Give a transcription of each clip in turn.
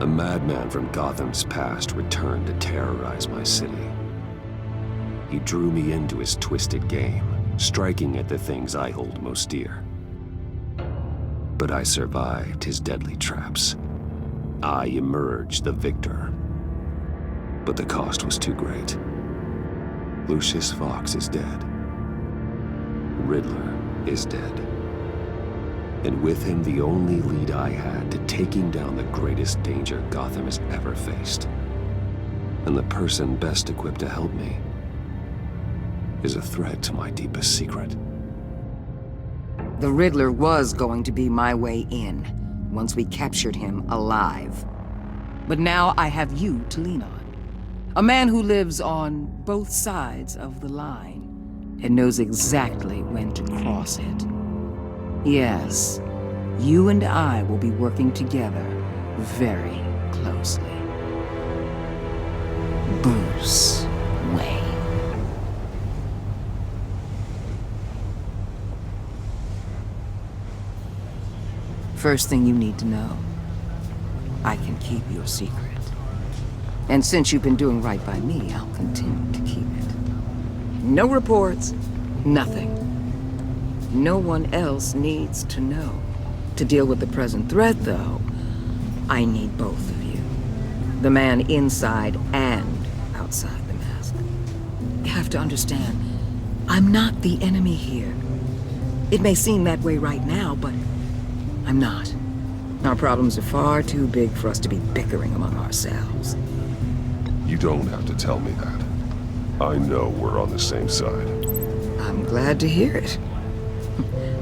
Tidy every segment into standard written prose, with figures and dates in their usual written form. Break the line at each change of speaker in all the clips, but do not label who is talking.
A madman from Gotham's past returned to terrorize my city. He drew me into his twisted game, striking at the things I hold most dear. But I survived his deadly traps. I emerged the victor. But the cost was too great. Lucius Fox is dead. Riddler is dead. And with him, the only lead I had to taking down the greatest danger Gotham has ever faced. And the person best equipped to help me is a threat to my deepest secret.
The Riddler was going to be my way in, once we captured him alive. But now I have you to lean on. A man who lives on both sides of the line and knows exactly when to cross it. Yes, you and I will be working together very closely. Bruce Wayne. First thing you need to know, I can keep your secret. And since you've been doing right by me, I'll continue to keep it. No reports, nothing. No one else needs to know. To deal with the present threat, though, I need both of you. The man inside and outside the mask. You have to understand, I'm not the enemy here. It may seem that way right now, but I'm not. Our problems are far too big for us to be bickering among ourselves.
You don't have to tell me that. I know we're on the same side.
I'm glad to hear it.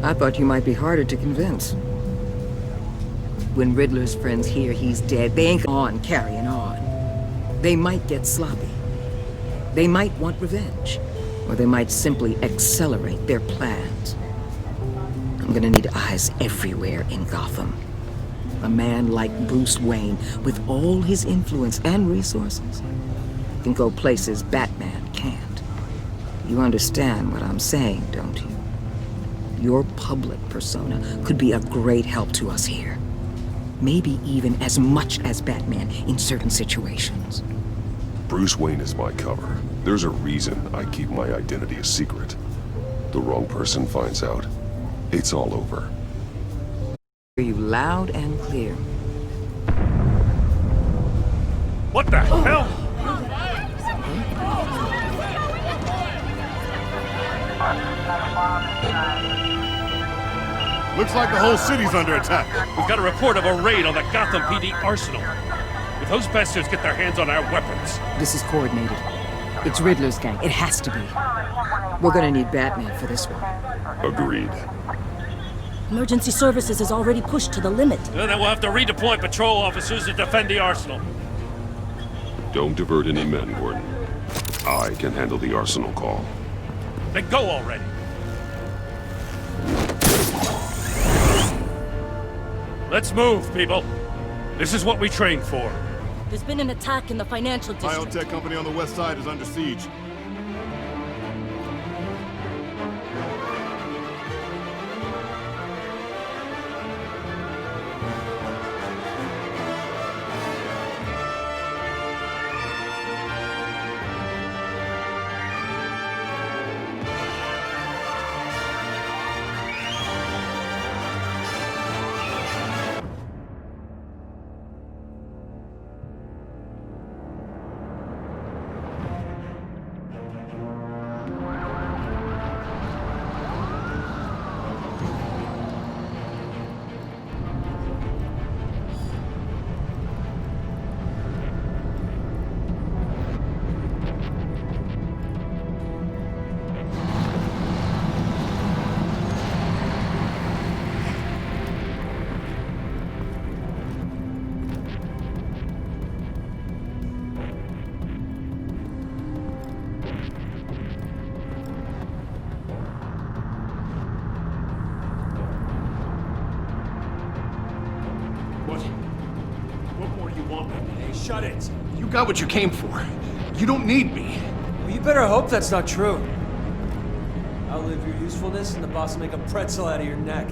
I thought you might be harder to convince. When Riddler's friends hear he's dead, they ain't on carrying on. They might get sloppy. They might want revenge. Or they might simply accelerate their plans. I'm gonna need eyes everywhere in Gotham. A man like Bruce Wayne, with all his influence and resources, can go places Batman can't. You understand what I'm saying, don't you? Your public persona could be a great help to us here. Maybe even as much as Batman in certain situations.
Bruce Wayne is my cover. There's a reason I keep my identity a secret. The wrong person finds out, it's all over.
Hear you loud and clear.
What the hell?
Looks like the whole city's under attack.
We've got a report of a raid on the Gotham PD arsenal. If those bastards get their hands on our weapons...
This is coordinated. It's Riddler's gang. It has to be. We're gonna need Batman for this one.
Agreed.
Emergency services is already pushed to the limit.
Then we'll have to redeploy patrol officers to defend the arsenal.
Don't divert any men, Gordon. I can handle the arsenal call.
Then go already. Let's move, people. This is what we trained for.
There's been an attack in the financial district.
Biotech company on the west side is under siege.
What more do you want from me? Hey, shut it!
You got what you came for. You don't need me.
Well, you better hope that's not true. Outlive your usefulness and the boss will make a pretzel out of your neck.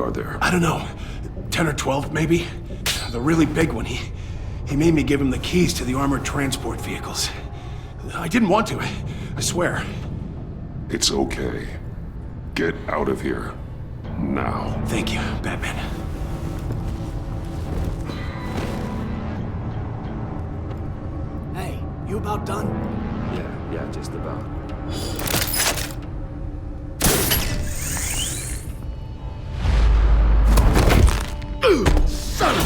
are there?
I don't know. 10 or 12, maybe? The really big one, he made me give him the keys to the armored transport vehicles. I didn't want to, I swear.
It's okay. Get out of here. Now.
Thank you, Batman.
Hey, you about done?
Yeah, just about.
Son of...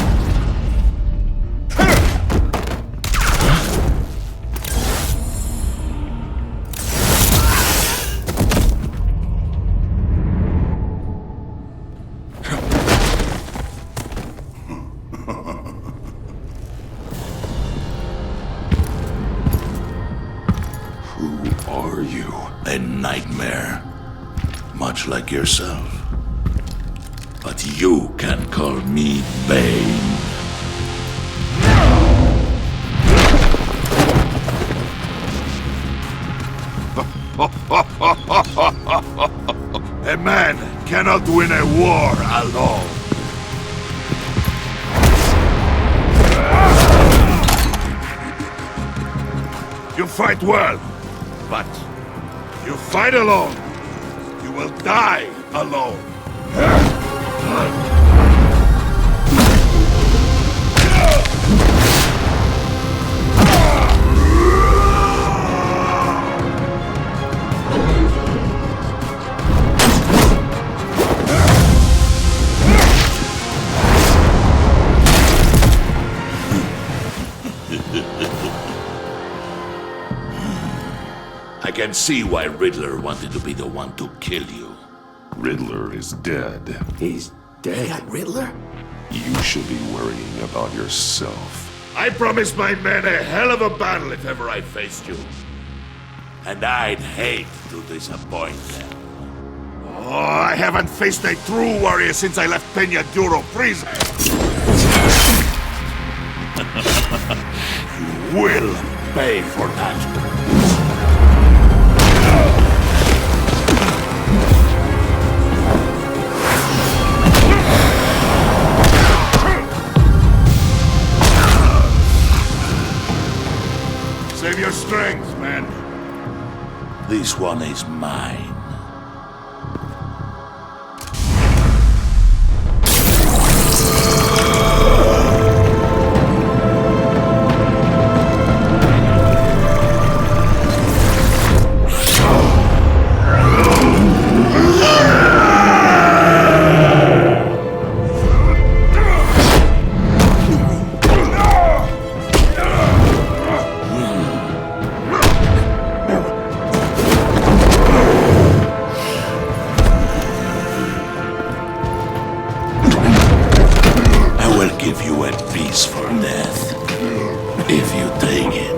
Who are you?
A nightmare. Much like yourself. But you can call me Bane. A man cannot win a war alone. You fight well, but you fight alone. You will die alone. I can see why Riddler wanted to be the one to kill you.
Riddler is dead.
He's dead? Riddler?
You should be worrying about yourself.
I promised my men a hell of a battle if ever I faced you. And I'd hate to disappoint them. Oh, I haven't faced a true warrior since I left Peña Duro prison. You will pay for that. Save your strength, man. This one is mine. Give you a peaceful death, if you take it.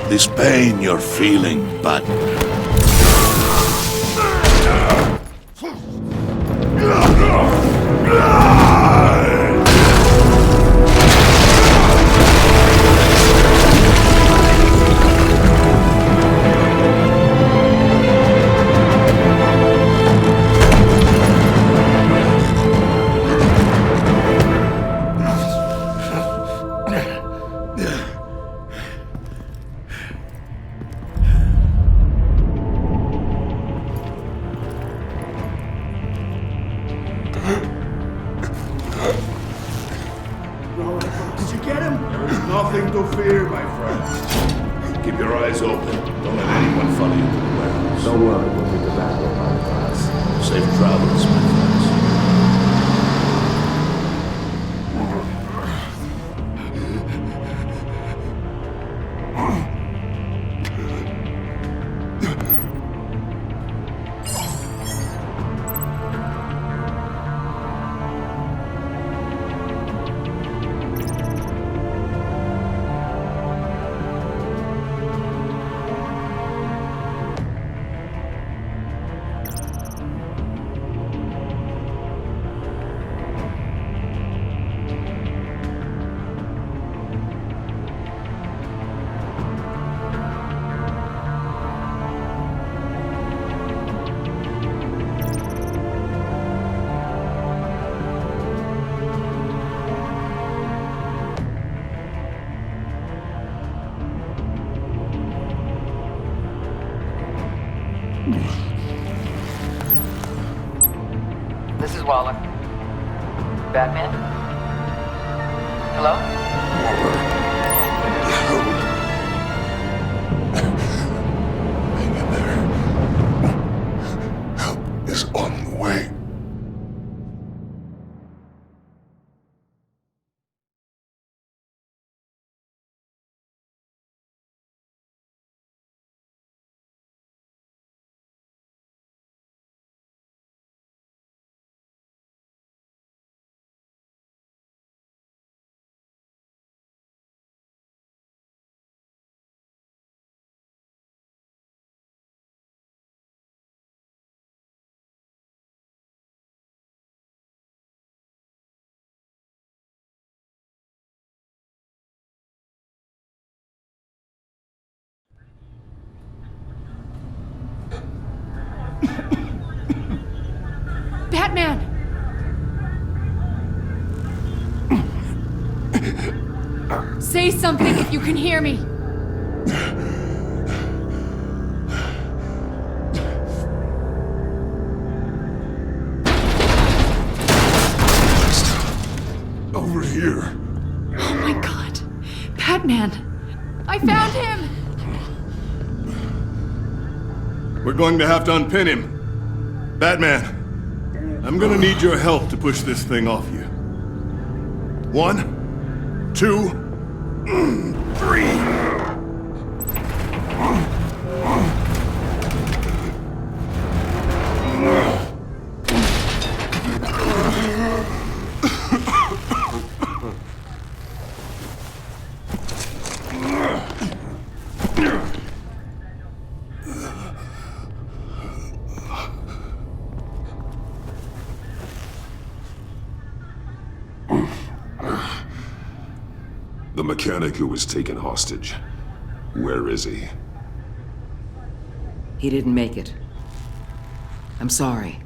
This pain you're feeling, but...
Did you get him? There is nothing to fear, my friend.
Keep your eyes open. Don't let anyone follow you to the warehouse.
Don't worry, we'll be the battle of our class.
Safe travels, my friends.
Waller. Batman? Hello?
Waller. Hang in there. Help is on the way.
Batman! Say something if you can hear me.
Over here.
Oh my god. Batman! I found him!
We're going to have to unpin him. Batman, I'm gonna need your help to push this thing off you. 1, 2, 3.
The mechanic who was taken hostage. Where is he?
He didn't make it. I'm sorry.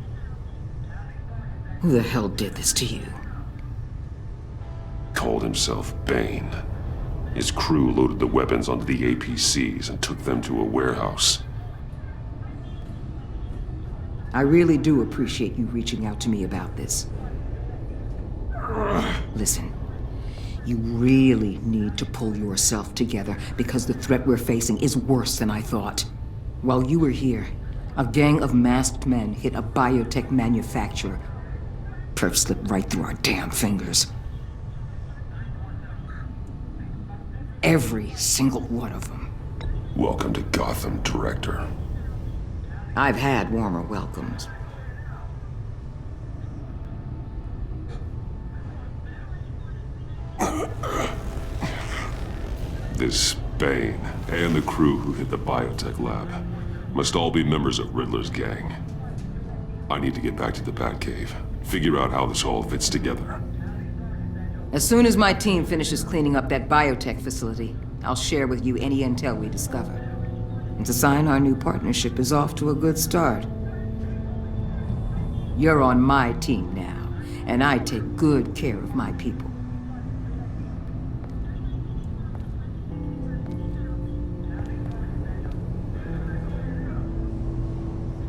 Who the hell did this to you?
Called himself Bane. His crew loaded the weapons onto the APCs and took them to a warehouse.
I really do appreciate you reaching out to me about this. Listen, you really need to pull yourself together because the threat we're facing is worse than I thought. While you were here, a gang of masked men hit a biotech manufacturer. Perf slipped right through our damn fingers. Every single one of them.
Welcome to Gotham, Director.
I've had warmer welcomes.
This Bane and the crew who hit the biotech lab must all be members of Riddler's gang. I need to get back to the Batcave, figure out how this all fits together.
As soon as my team finishes cleaning up that biotech facility, I'll share with you any intel we discover. And to sign our new partnership is off to a good start. You're on my team now, and I take good care of my people.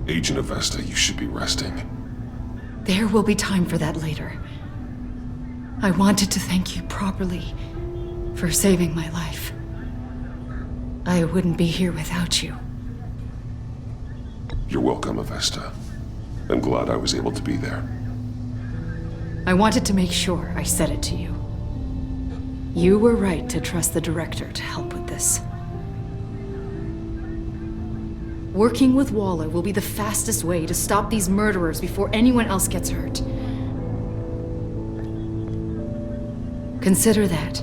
Agent Avesta, you should be resting.
There will be time for that later. I wanted to thank you properly for saving my life. I wouldn't be here without you.
You're welcome, Avesta. I'm glad I was able to be there.
I wanted to make sure I said it to you. You were right to trust the director to help with this. Working with Waller will be the fastest way to stop these murderers before anyone else gets hurt. Consider that.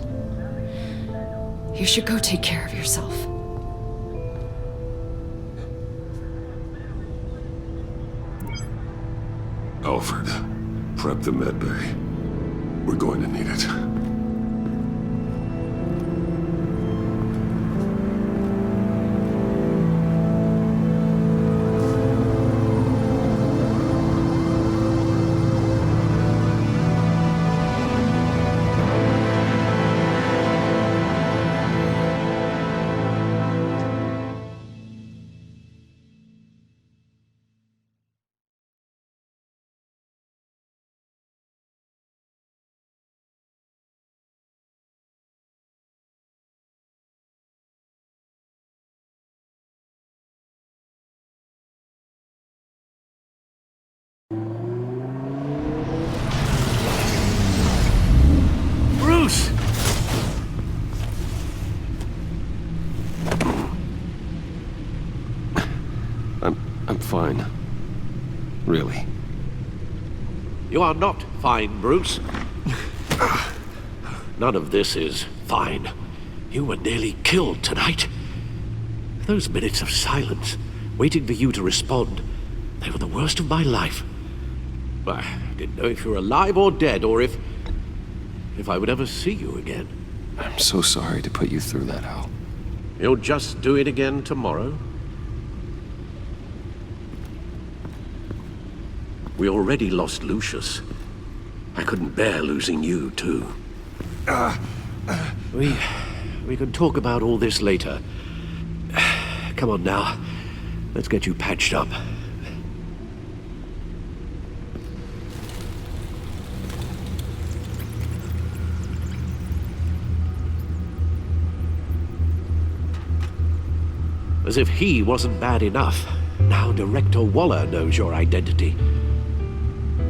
You should go take care of yourself.
Alfred, prep the med bay. We're going to need it.
You are not fine, Bruce. None of this is fine. You were nearly killed tonight. Those minutes of silence, waiting for you to respond, they were the worst of my life. I didn't know if you were alive or dead, or if I would ever see you again.
I'm so sorry to put you through that, Al.
You'll just do it again tomorrow? We already lost Lucius. I couldn't bear losing you, too. We can talk about all this later. Come on now. Let's get you patched up. As if he wasn't bad enough, now Director Waller knows your identity.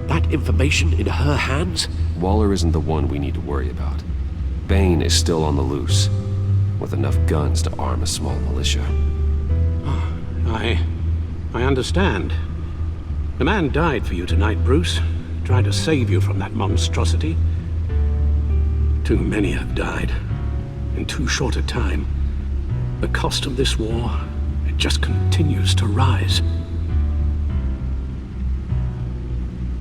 That information in her hands?
Waller isn't the one we need to worry about. Bane is still on the loose, with enough guns to arm a small militia.
I understand. The man died for you tonight, Bruce. Tried to save you from that monstrosity. Too many have died, in too short a time. The cost of this war, it just continues to rise.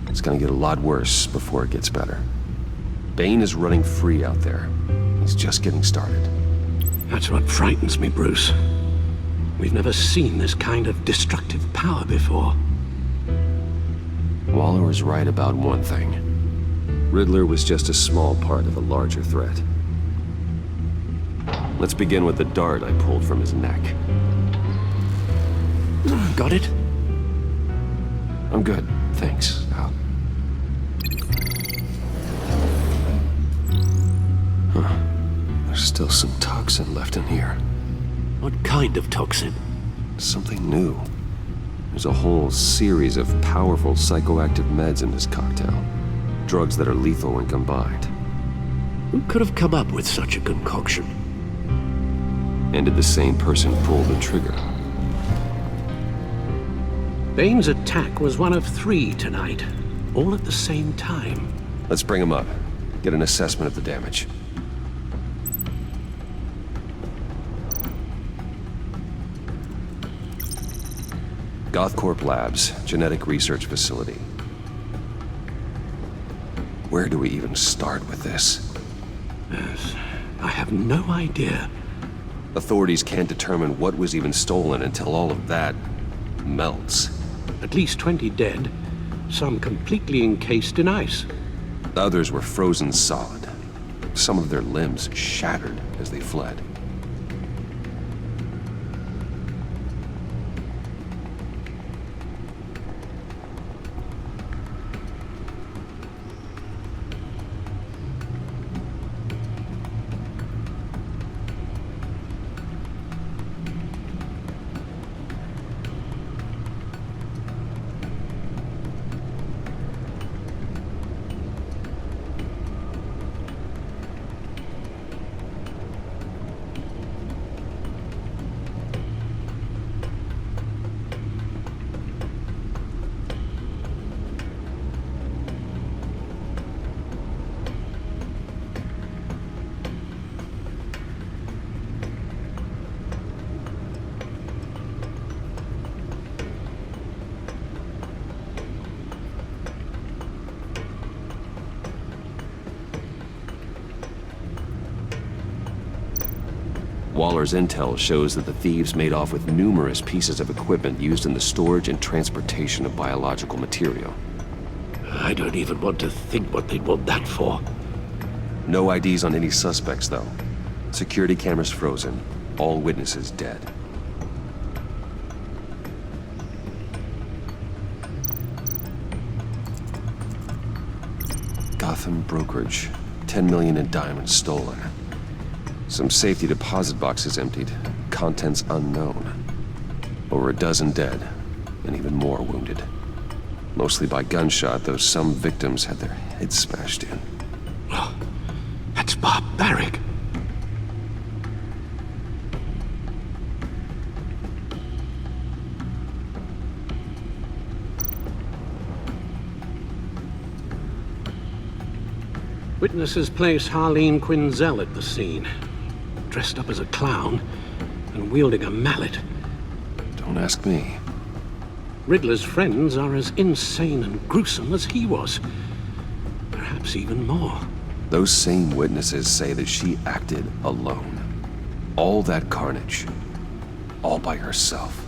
It's gonna get a lot worse before it gets better. Bane is running free out there. He's just getting started.
That's what frightens me, Bruce. We've never seen this kind of destructive power before.
Waller is right about one thing. Riddler was just a small part of a larger threat. Let's begin with the dart I pulled from his neck.
Got it?
I'm good, thanks, Al. Huh. There's still some toxin left in here.
What kind of toxin?
Something new. There's a whole series of powerful psychoactive meds in this cocktail. Drugs that are lethal when combined.
Who could have come up with such a concoction?
And did the same person pull the trigger?
Bane's attack was one of 3 tonight, all at the same time.
Let's bring him up. Get an assessment of the damage. Gothcorp Labs, genetic research facility. Where do we even start with this?
Yes, I have no idea.
Authorities can't determine what was even stolen until all of that melts.
At least 20 dead, some completely encased in ice.
Others were frozen solid. Some of their limbs shattered as they fled. Waller's intel shows that the thieves made off with numerous pieces of equipment used in the storage and transportation of biological material.
I don't even want to think what they'd want that for.
No IDs on any suspects, though. Security cameras frozen. All witnesses dead. Gotham brokerage. 10 million in diamonds stolen. Some safety deposit boxes emptied. Contents unknown. Over a dozen dead, and even more wounded. Mostly by gunshot, though some victims had their heads smashed in.
Oh, that's barbaric. Witnesses place Harleen Quinzel at the scene, dressed up as a clown and wielding a mallet.
Don't ask me.
Riddler's friends are as insane and gruesome as he was. Perhaps even more.
Those same witnesses say that she acted alone. All that carnage. All by herself.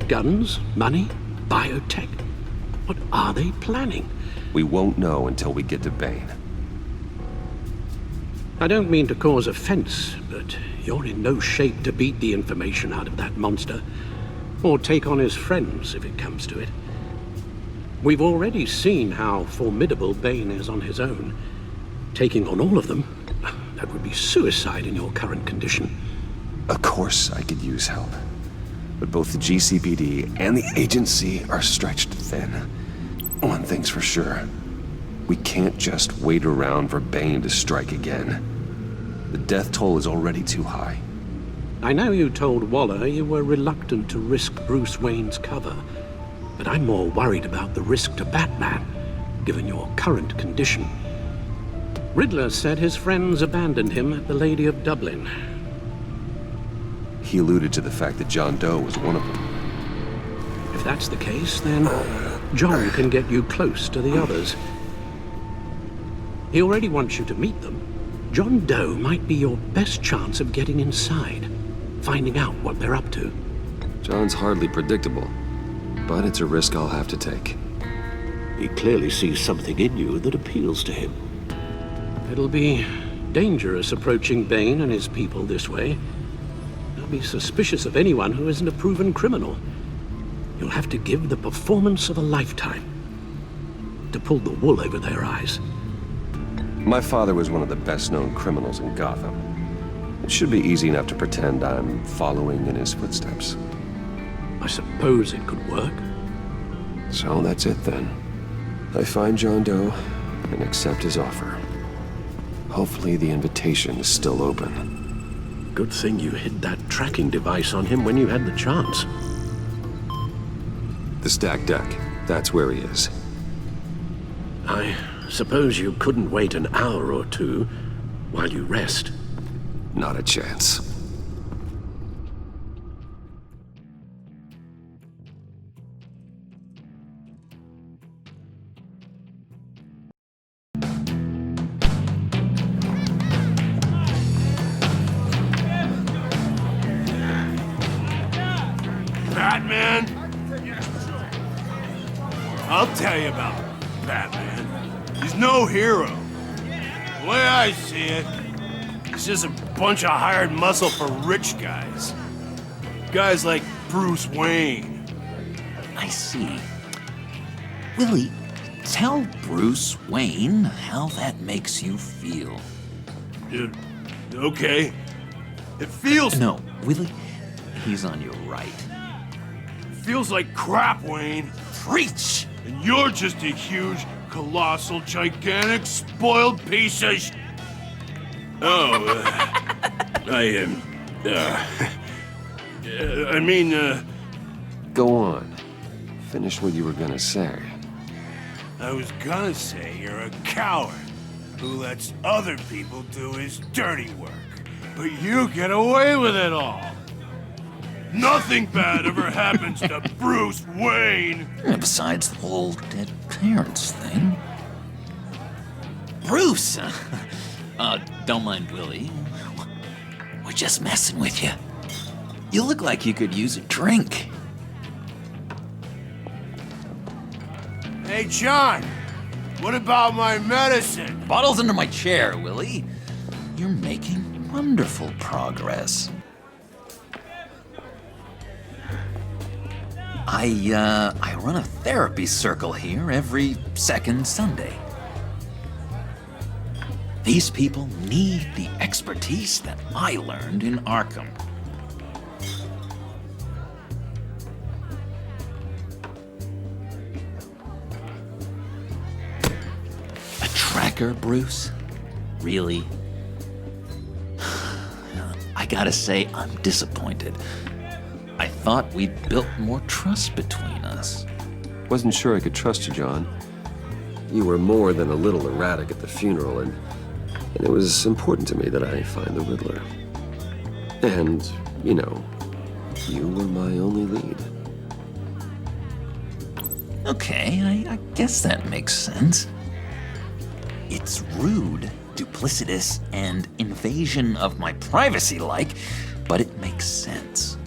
Guns, money, biotech. What are they planning?
We won't know until we get to Bane.
I don't mean to cause offense, but you're in no shape to beat the information out of that monster, or take on his friends if it comes to it. We've already seen how formidable Bane is on his own. Taking on all of them, that would be suicide in your current condition.
Of course I could use help. But both the GCPD and the agency are stretched thin. One thing's for sure. We can't just wait around for Bane to strike again. The death toll is already too high.
I know you told Waller you were reluctant to risk Bruce Wayne's cover, but I'm more worried about the risk to Batman, given your current condition. Riddler said his friends abandoned him at the Lady of Dublin.
He alluded to the fact that John Doe was one of them.
If that's the case, then John can get you close to the others. He already wants you to meet them. John Doe might be your best chance of getting inside, finding out what they're up to.
John's hardly predictable, but it's a risk I'll have to take.
He clearly sees something in you that appeals to him. It'll be dangerous approaching Bane and his people this way. Be suspicious of anyone who isn't a proven criminal. You'll have to give the performance of a lifetime to pull the wool over their eyes.
My father was one of the best-known criminals in Gotham. It should be easy enough to pretend I'm following in his footsteps.
I suppose it could work.
So that's it then. I find John Doe and accept his offer. Hopefully the invitation is still open.
Good thing you hid that tracking device on him when you had the chance.
The stacked deck. That's where he is.
I suppose you couldn't wait an hour or two while you rest.
Not a chance.
Batman? I'll tell you about Batman. He's no hero. The way I see it, he's just a bunch of hired muscle for rich guys. Guys like Bruce Wayne.
I see. Willie, tell Bruce Wayne how that makes you feel.
Okay. It feels...
No, Willie, he's on your right.
Feels like crap, Wayne.
Preach!
And you're just a huge, colossal, gigantic, spoiled piece of sh... Oh, I mean,
Go on. Finish what you were gonna say.
I was gonna say you're a coward who lets other people do his dirty work. But you get away with it all. Nothing bad ever happens to Bruce Wayne.
Besides the whole dead parents thing. Bruce! Don't mind Willie. We're just messing with you. You look like you could use a drink.
Hey, John. What about my medicine?
Bottle's under my chair, Willie. You're making wonderful progress. I run a therapy circle here every second Sunday. These people need the expertise that I learned in Arkham. A tracker, Bruce? Really? I gotta say, I'm disappointed. I thought we'd built more trust between us.
Wasn't sure I could trust you, John. You were more than a little erratic at the funeral, and it was important to me that I find the Riddler. And, you know, you were my only lead.
Okay, I guess that makes sense. It's rude, duplicitous, and invasion of my privacy-like, but it makes sense.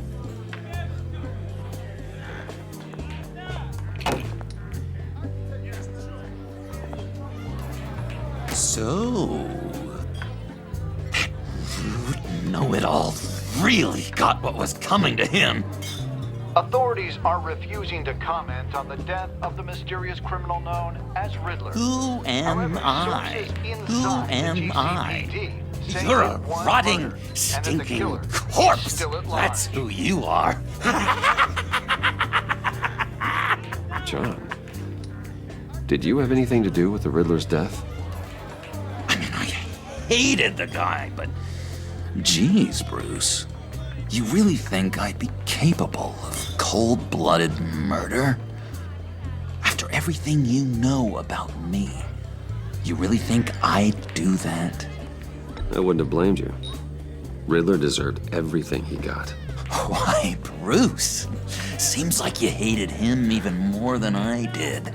So, that rude know-it-all really got what was coming to him.
Authorities are refusing to comment on the death of the mysterious criminal known as Riddler.
Who am I? Who am I?
say
You're
it
a
was
rotting,
murdered, and that the
stinking
killer is
corpse.
still at
That's
large.
who you are.
John, did you have anything to do with the Riddler's death?
I mean, I hated the guy, but geez, Bruce. You really think I'd be capable of cold-blooded murder? After everything you know about me, you really think I'd do that?
I wouldn't have blamed you. Riddler deserved everything he got.
Why, Bruce? Seems like you hated him even more than I did.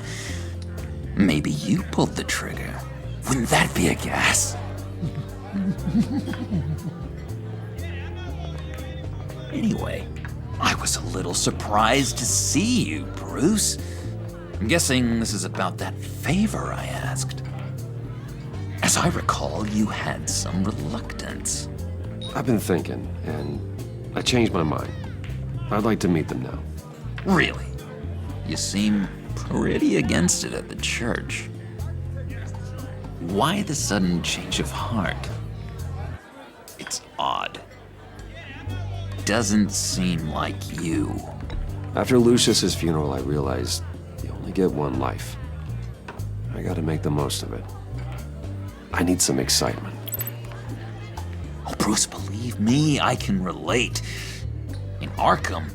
Maybe you pulled the trigger. Wouldn't that be a gas? Anyway, I was a little surprised to see you, Bruce. I'm guessing this is about that favor I asked. As I recall, you had some reluctance.
I've been thinking, and I changed my mind. I'd like to meet them now.
Really? You seem pretty against it at the church. Why the sudden change of heart? It's odd. Doesn't seem like you.
After Lucius's funeral, I realized you only get one life. I gotta make the most of it. I need some excitement.
Oh, Bruce, believe me, I can relate. In Arkham,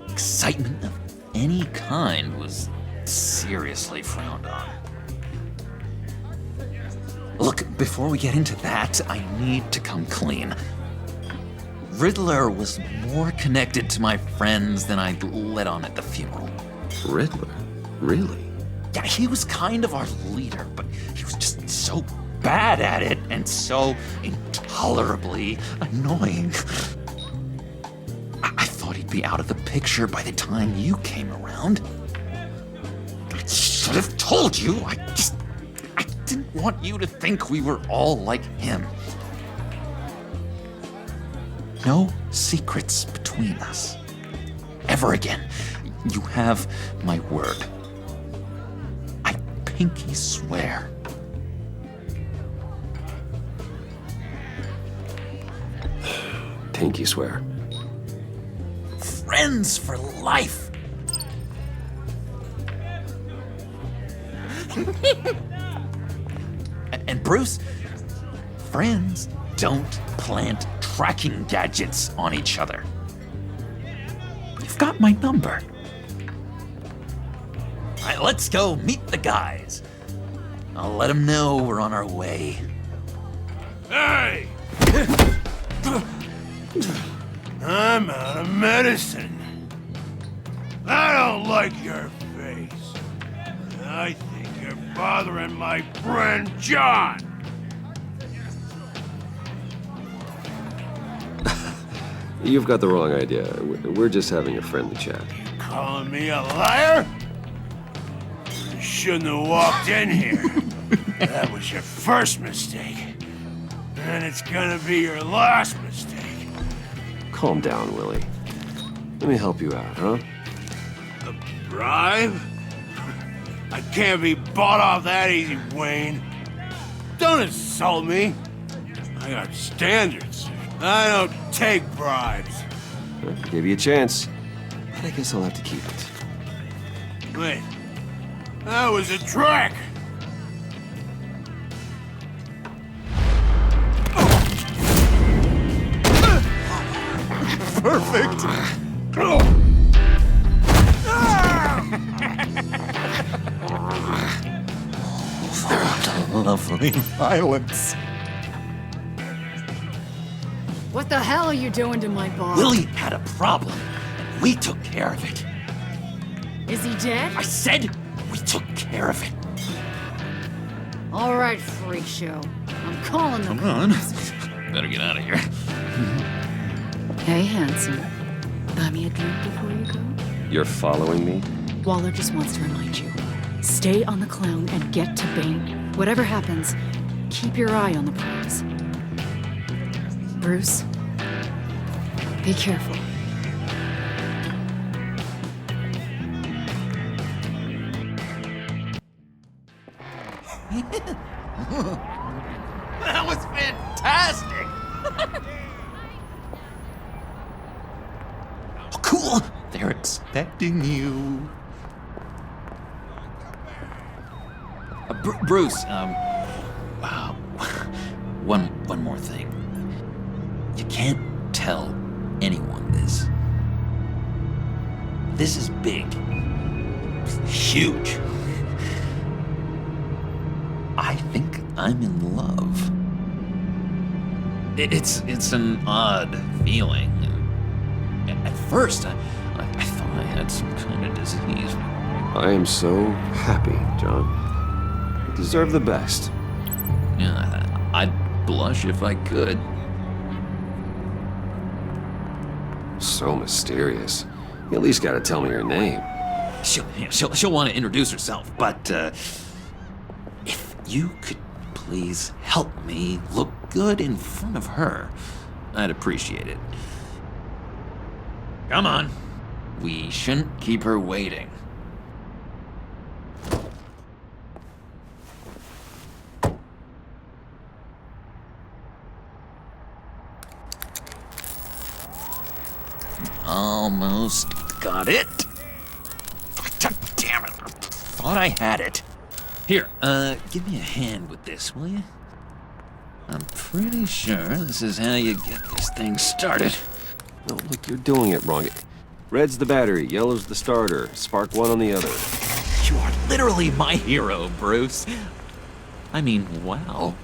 excitement of any kind was seriously frowned on. Look, before we get into that, I need to come clean. Riddler was more connected to my friends than I'd let on at the funeral.
Riddler? Really?
Yeah, he was kind of our leader, but he was just so bad at it and so intolerably annoying. I thought he'd be out of the picture by the time you came around. I should have told you. I didn't want you to think we were all like him. No secrets between us. Ever again. You have my word. I pinky swear.
Pinky swear.
Friends for life. And Bruce, friends don't plant tracking gadgets on each other. You've got my number. All right, let's go meet the guys. I'll let them know we're on our way.
Hey! I'm out of medicine. I don't like your face. I think you're bothering my friend John.
You've got the wrong idea. We're just having a friendly chat.
Calling me a liar? You shouldn't have walked in here. That was your first mistake. And it's gonna be your last mistake.
Calm down, Willie. Let me help you out, huh?
bribe? I can't be bought off that easy, Wayne. Don't insult me. I got standards. I don't take bribes.
I gave you a chance, but I guess I'll have to keep it.
Wait, that was a trick!
Perfect!
Lovely violence.
What the hell are you doing to my boss?
Willie had a problem. We took care of it.
Is he dead?
I said we took care of it.
All right, freak show. I'm calling the
Come on. Better get out of here.
Hey, handsome. Buy me a drink before you go?
You're following me?
Waller just wants to remind you. Stay on the clown and get to Bane. Whatever happens, keep your eye on the prize. Bruce, be careful.
That was fantastic! Oh, cool! They're expecting you. Bruce, wow. One more thing. You can't tell anyone this. This is big. Huge. I think I'm in love. It's an odd feeling. At first, I thought I had some kind of disease.
I am so happy, John. You deserve the best.
Yeah, I'd blush if I could.
So mysterious. You at least gotta tell me her name.
She'll want to introduce herself, but if you could please help me look good in front of her, I'd appreciate it. Come on. We shouldn't keep her waiting. Almost got it. Damn it. Thought I had it. Here, give me a hand with this, will you? I'm pretty sure this is how you get this thing started.
No, look, you're doing it wrong. Red's the battery, yellow's the starter. Spark one on the other.
You are literally my hero, Bruce. I mean, wow.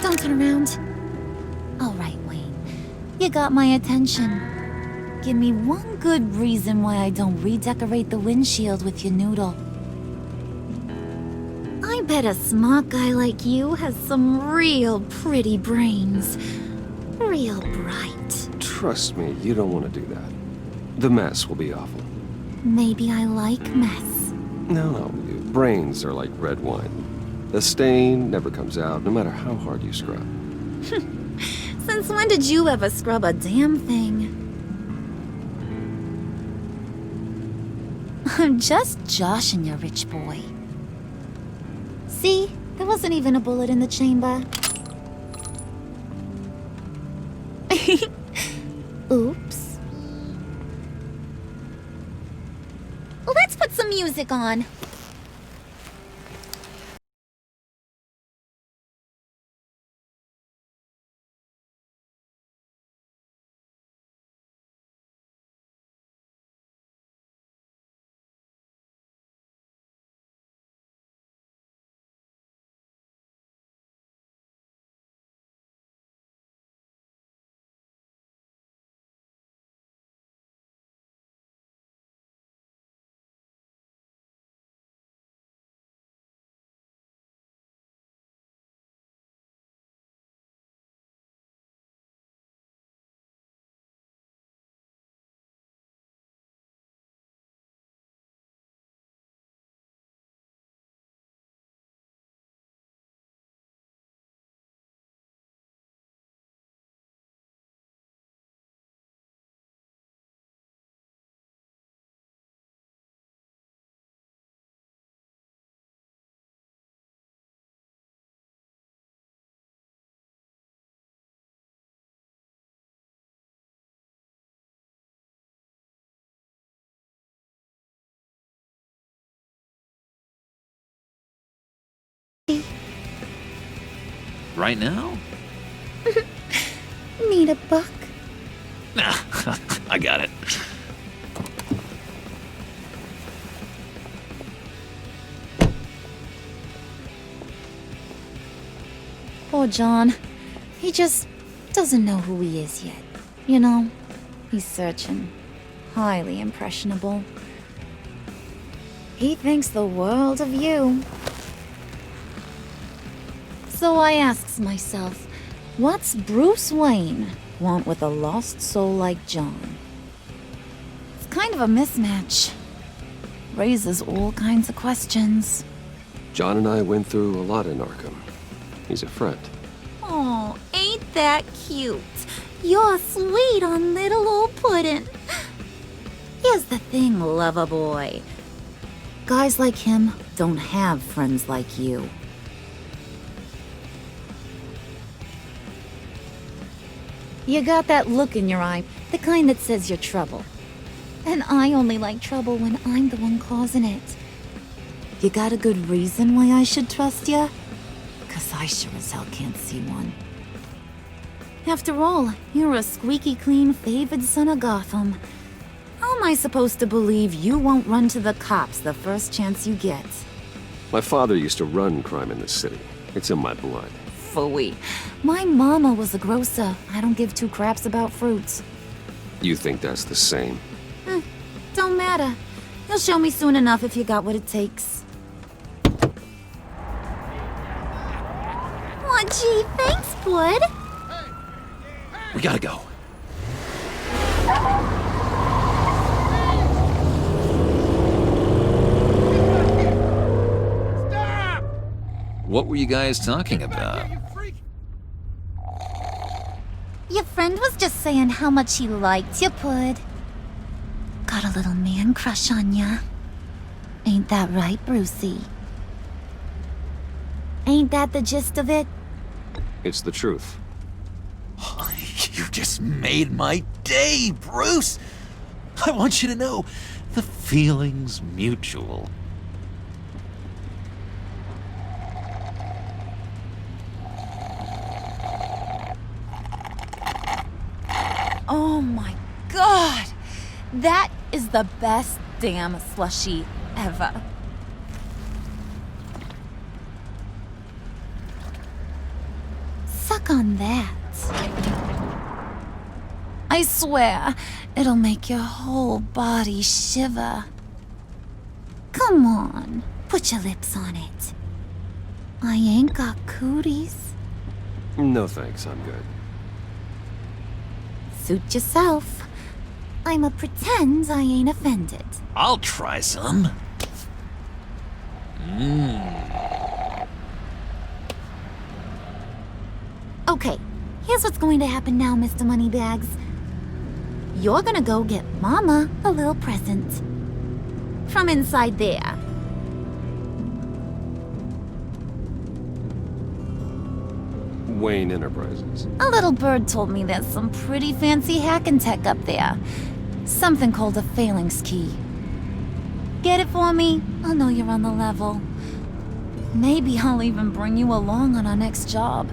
Don't turn around. All right, Wayne. You got my attention. Give me one good reason why I don't redecorate the windshield with your noodle. I bet a smart guy like you has some real pretty brains. Real bright.
Trust me, you don't want to do that. The mess will be awful.
Maybe I like mess.
No, brains are like red wine. The stain never comes out, no matter how hard you scrub.
Since when did you ever scrub a damn thing? I'm just joshing you, rich boy. See? There wasn't even a bullet in the chamber. Oops. Let's put some music on.
right now?
Need a book?
Nah, I got it.
Poor John. He just doesn't know who he is yet. You know, he's searching. Highly impressionable. He thinks the world of you. So I asks myself, what's Bruce Wayne want with a lost soul like John? It's kind of a mismatch. Raises all kinds of questions.
John and I went through a lot in Arkham. He's a friend.
Oh, ain't that cute? You're sweet on little old Puddin'. Here's the thing, lover boy. Guys like him don't have friends like you. You got that look in your eye, the kind that says you're trouble. And I only like trouble when I'm the one causing it. You got a good reason why I should trust you? 'Cause I sure as hell can't see one. After all, you're a squeaky clean favored son of Gotham. How am I supposed to believe you won't run to the cops the first chance you get?
My father used to run crime in this city. It's in my blood.
Phooey. My mama was a grocer. I don't give two craps about fruits.
You think that's the same?
Don't matter. You'll show me soon enough if you got what it takes. Aw, gee, thanks, Bud.
We gotta go. What were you guys talking about?
Your friend was just saying how much he liked you, Pud. Got a little man crush on ya. Ain't that right, Brucey? Ain't that the gist of it?
It's the truth.
You just made my day, Bruce! I want you to know, the feeling's mutual.
Oh my god! That is the best damn slushie ever. Suck on that. I swear, it'll make your whole body shiver. Come on, put your lips on it. I ain't got cooties.
No thanks, I'm good.
Suit yourself. I'ma pretend I ain't offended.
I'll try some.
Okay, here's what's going to happen now, Mr. Moneybags. You're gonna go get Mama a little present. From inside there.
Wayne Enterprises.
A little bird told me there's some pretty fancy hacking tech up there. Something called a phalanx key. Get it for me? I'll know you're on the level. Maybe I'll even bring you along on our next job.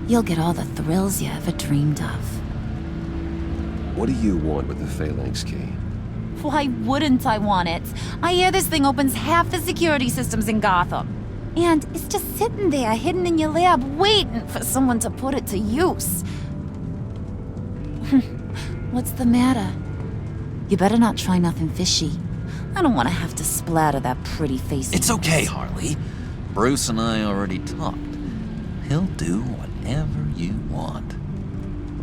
You'll get all the thrills you ever dreamed of.
What do you want with the phalanx key?
Why wouldn't I want it? I hear this thing opens half the security systems in Gotham. And it's just sitting there, hidden in your lab, waiting for someone to put it to use. What's the matter? You better not try nothing fishy. I don't want to have to splatter that pretty face.
It's okay, Harley. Bruce and I already talked. He'll do whatever you want.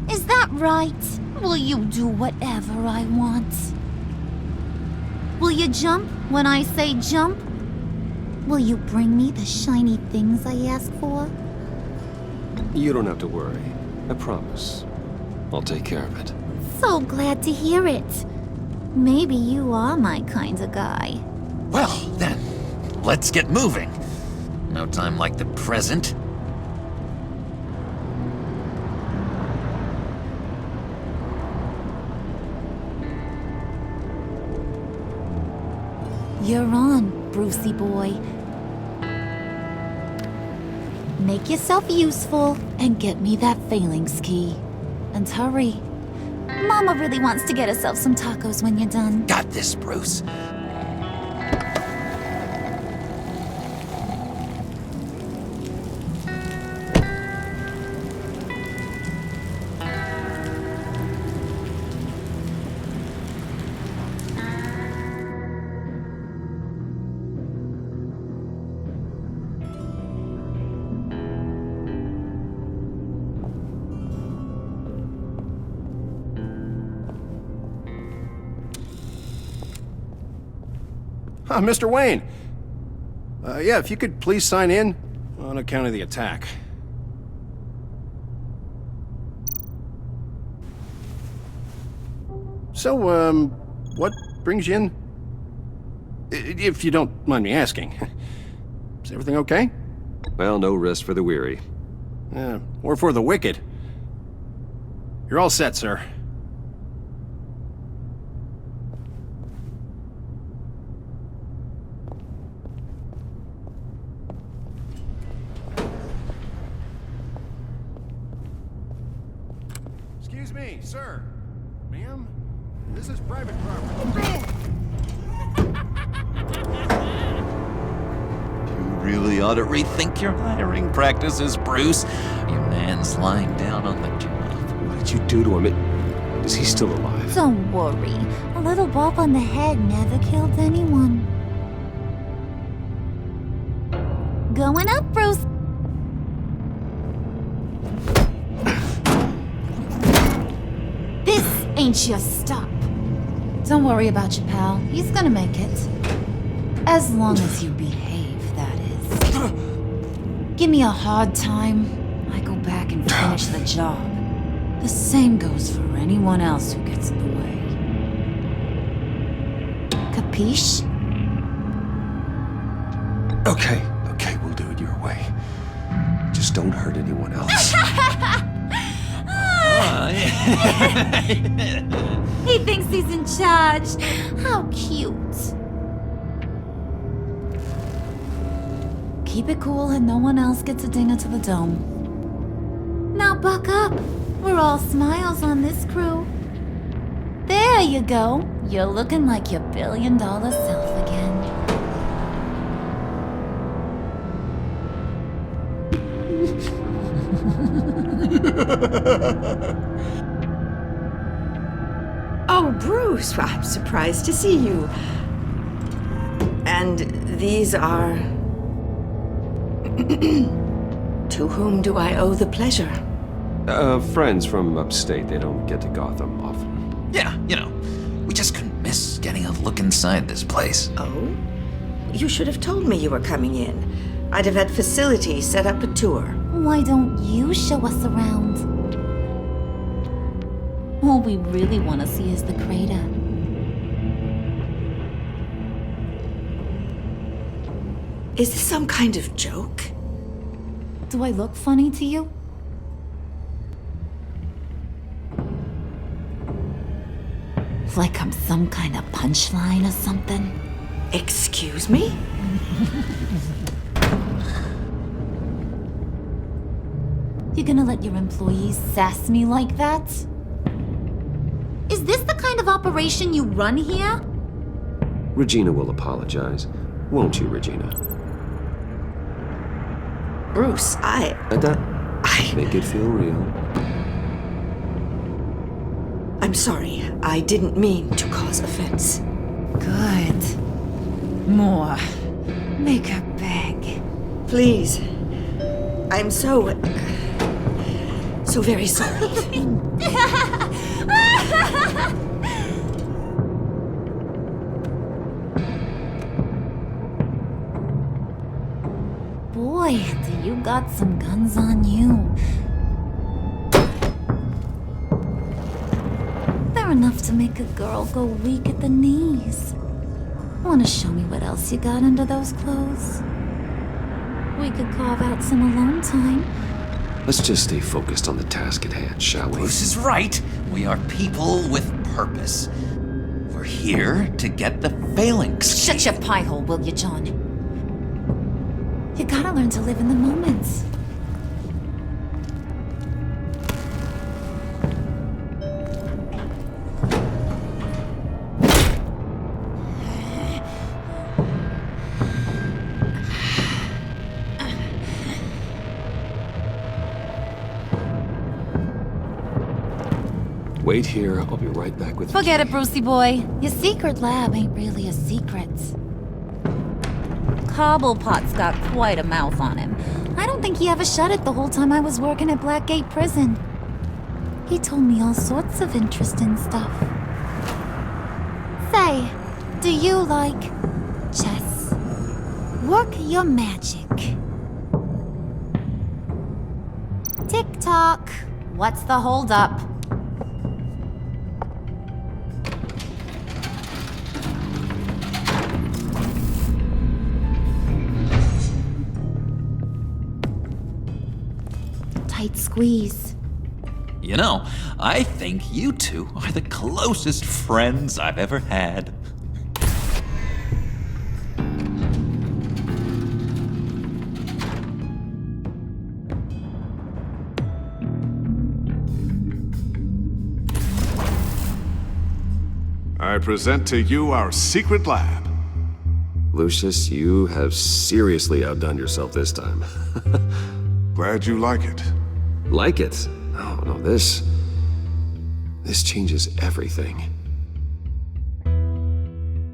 Is that right? Will you do whatever I want? Will you jump when I say jump? Will you bring me the shiny things I ask for?
You don't have to worry. I promise. I'll take care of it.
So glad to hear it. Maybe you are my kind of guy.
Well, then, let's get moving. No time like the present.
You're on, Brucey boy. Make yourself useful and get me that phalanx key. And hurry. Mama really wants to get herself some tacos when you're done.
Got this, Bruce.
Mr. Wayne. Yeah, if you could please sign in on account of the attack. So, what brings you in? If you don't mind me asking. Is everything okay?
Well, no rest for the weary.
Or for the wicked. You're all set, sir. Excuse me, sir. Ma'am? This is private property.
You really ought to rethink your hiring practices, Bruce. Your man's lying down on the job.
What did you do to him? Is he still alive?
Don't worry. A little bump on the head never killed anyone. Going up, Bruce. This ain't your stop. Don't worry about your pal. He's gonna make it. As long as you behave, that is. Give me a hard time, I go back and finish the job. The same goes for anyone else who gets in the way. Capiche?
Okay, we'll do it your way. Just don't hurt anyone else.
He thinks he's in charge. How cute. Keep it cool and no one else gets a dinger to the dome. Now buck up. We're all smiles on this crew. There you go. You're looking like your billion-dollar self again.
Oh, Bruce, I'm surprised to see you. And these are... To whom do I owe the pleasure?
Friends from upstate. They don't get to Gotham often.
Yeah, we just couldn't miss getting a look inside this place.
Oh? You should have told me you were coming in. I'd have had facilities set up a tour.
Why don't you show us around? All we really want to see is the crater.
Is this some kind of joke?
Do I look funny to you? Like I'm some kind of punchline or something?
Excuse me?
You gonna let your employees sass me like that? Is this the kind of operation you run here?
Regina will apologize. Won't you, Regina?
Bruce, I...
Make it feel real.
I'm sorry. I didn't mean to cause offense.
Good. More. Make her beg.
Please. I'm so very sorry.
Boy, do you got some guns on you. They're enough to make a girl go weak at the knees. Wanna show me what else you got under those clothes? We could carve out some alone time.
Let's just stay focused on the task at hand, shall we?
Bruce is right. We are people with purpose. We're here to get the phalanx.
Shut your pie hole, will you, John? You gotta learn to live in the moment.
wait here. I'll be right back with
Forget it, Brucey boy. Your secret lab ain't really a secret. Cobblepot's got quite a mouth on him. I don't think he ever shut it the whole time I was working at Blackgate Prison. He told me all sorts of interesting stuff. Say, do you like chess? Work your magic. Tick-tock. What's the holdup? Tight squeeze.
You know, I think you two are the closest friends I've ever had.
I present to you our secret lab.
Lucius, you have seriously outdone yourself this time.
Glad you like it.
Like it? Oh, no, this changes everything.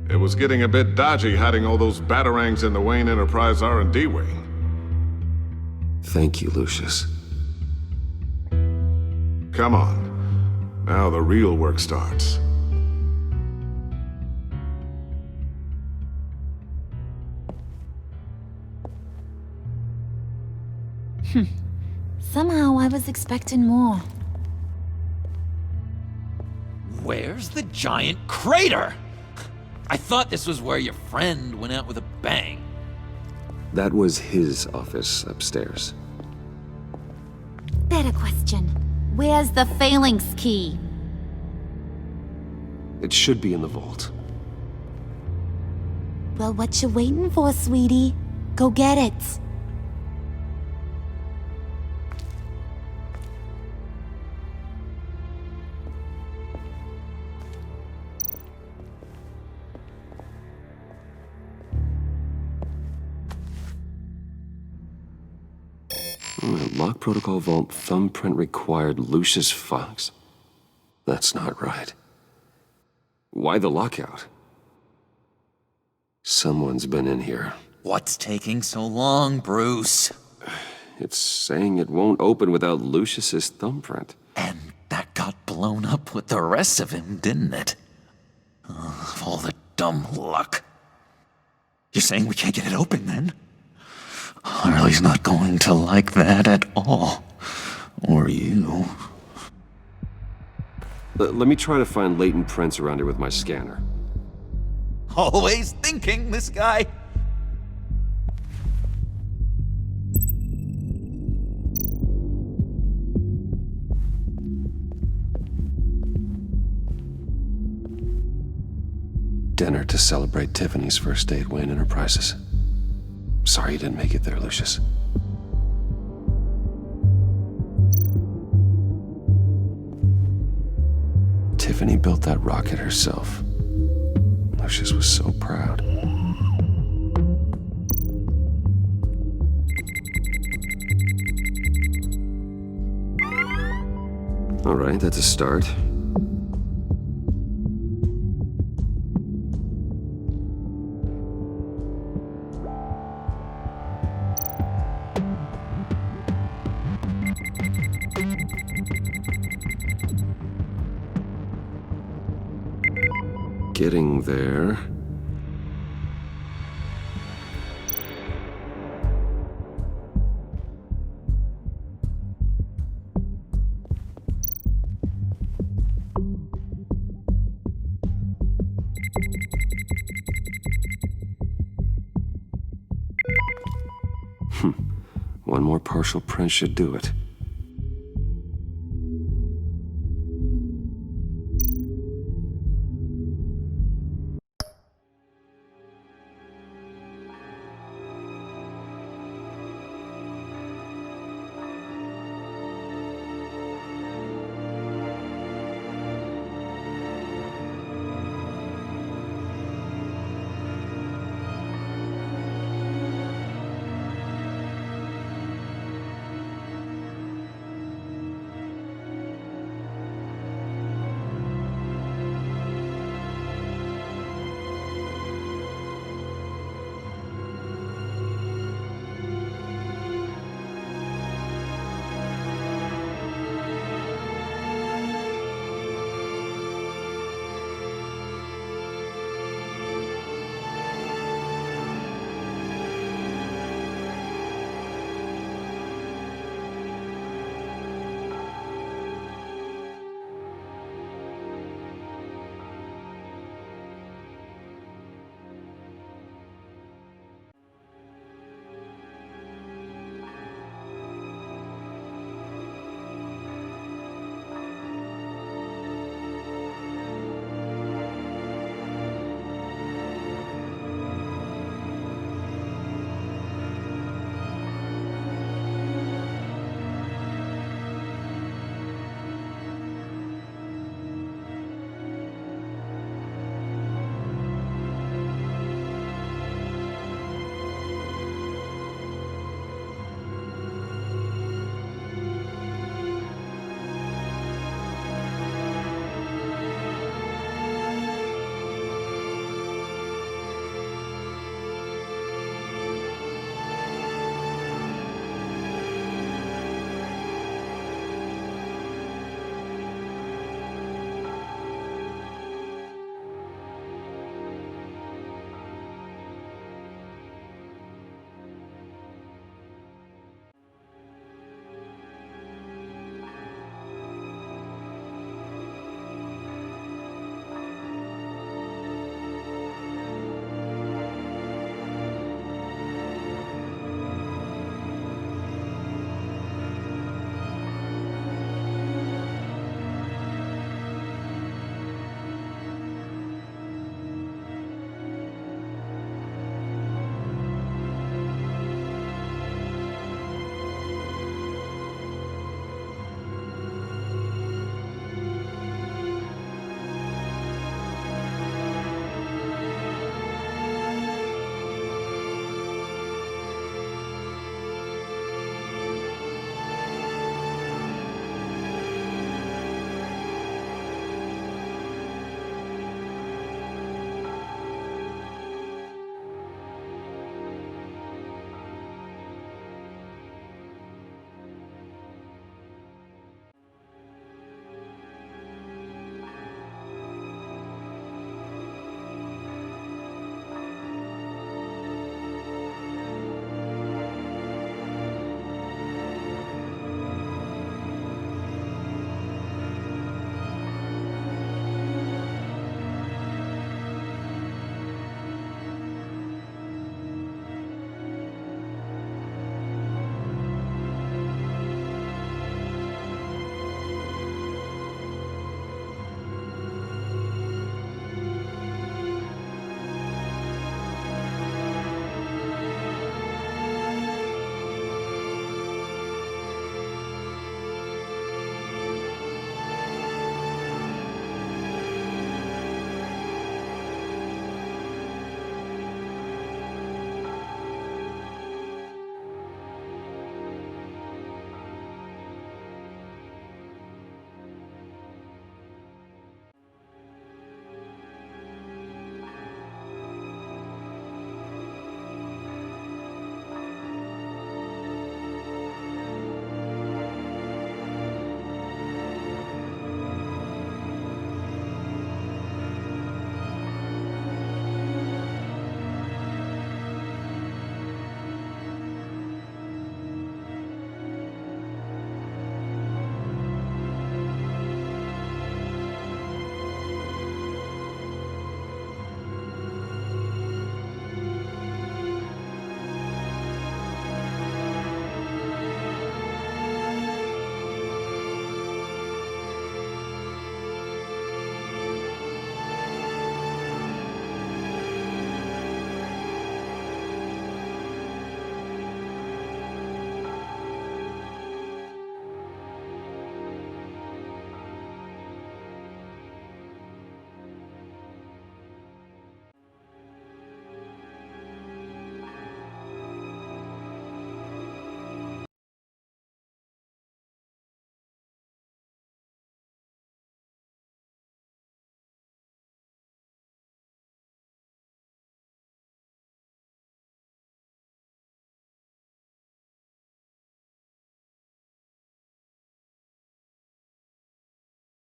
It was getting a bit dodgy hiding all those batarangs in the Wayne Enterprise R&D wing.
Thank you, Lucius.
Come on. Now the real work starts.
Somehow I was expecting more.
Where's the giant crater? I thought this was where your friend went out with a bang.
That was his office upstairs.
Better question. Where's the phalanx key?
It should be in the vault.
Well, what you waiting for, sweetie? Go get it.
Lock protocol vault thumbprint required Lucius Fox. That's not right. Why the lockout? Someone's been in here.
What's taking so long, Bruce?
It's saying it won't open without Lucius's thumbprint.
And that got blown up with the rest of him, didn't it? All the dumb luck. You're saying we can't get it open, then? Harley's not going to like that at all. Or you.
Let me try to find latent prints around here with my scanner.
Always thinking, this guy.
Dinner to celebrate Tiffany's first day at Wayne Enterprises. Sorry you didn't make it there, Lucius. Tiffany built that rocket herself. Lucius was so proud. All right, that's a start. Getting there. One more partial print should do it.